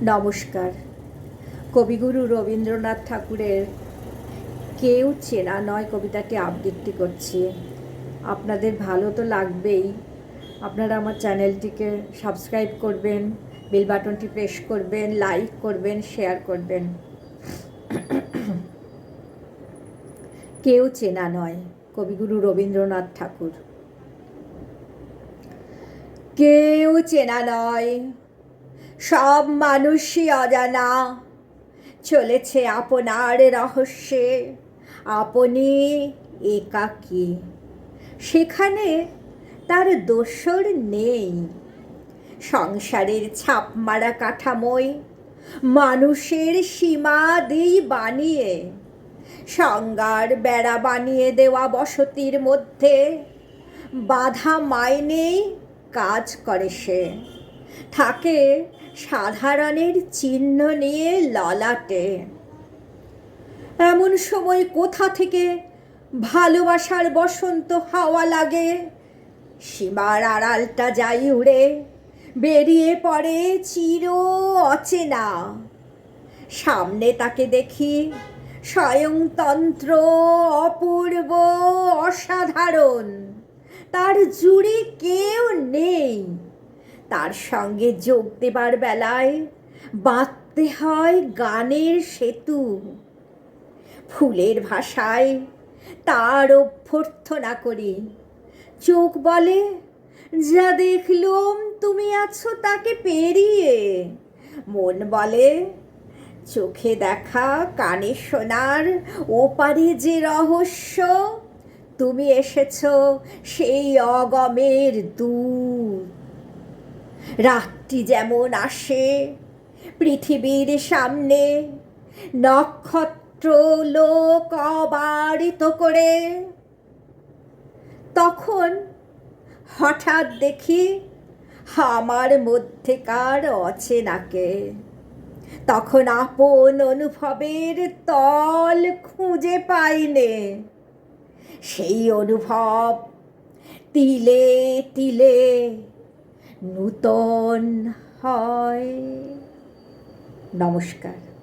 নমস্কার। কবিগুরু রবীন্দ্রনাথ ঠাকুরের কেউ চেনা নয় কবিতাটি আবৃত্তি করছি। আপনাদের ভালো তো লাগবেই। আপনারা আমার চ্যানেলটিকে সাবস্ক্রাইব করবেন, বেল বাটনটি প্রেস করবেন, লাইক করবেন, শেয়ার করবেন। কেউ চেনা নয়, কবিগুরু রবীন্দ্রনাথ ঠাকুর। কেউ চেনা নয়, সব মানুষই অজানা, চলেছে আপনার রহস্যে, আপনি একাকী। সেখানে তার দোসর নেই। সংসারের ছাপমারা কাঠামোয় মানুষের সীমা দিই বানিয়ে, সংজ্ঞার বেড়া বানিয়ে দেওয়া বসতির মধ্যে বাধা মাইনেই কাজ করে সে। থাকে সাধারণের চিহ্ন নিয়ে ললাটে। এমন সময় কোথা থেকে ভালোবাসার বসন্ত হাওয়া লাগে, সীমার আড়ালটা যাই উড়ে, বেরিয়ে পড়ে চির অচেনা। সামনে তাকে দেখি স্বয়ংতন্ত্র, অপূর্ব, অসাধারণ। তার জুড়ে কেউ নেই। তার সঙ্গে যোগ দেবার বেলায় বাঁধতে হয় গানের সেতু। ফুলের ভাষায় তার অভ্যর্থনা করি। চোখ বলে, যা দেখলুম তুমি আছো তাকে পেরিয়ে। মন বলে, চোখে দেখা কানে শোনার ওপারে যে রহস্য, তুমি এসেছ সেই অগমের দূর। রাত্রি যেমন আসে পৃথিবীর সামনে, নক্ষত্র লোক অবারিত করে, তখন হঠাৎ দেখি আমার মধ্যেকার অচেনাকে। তখন আপন অনুভবের তল খুঁজে পাইনে। সেই অনুভব তিলে তিলে নূতন হয়। নমস্কার।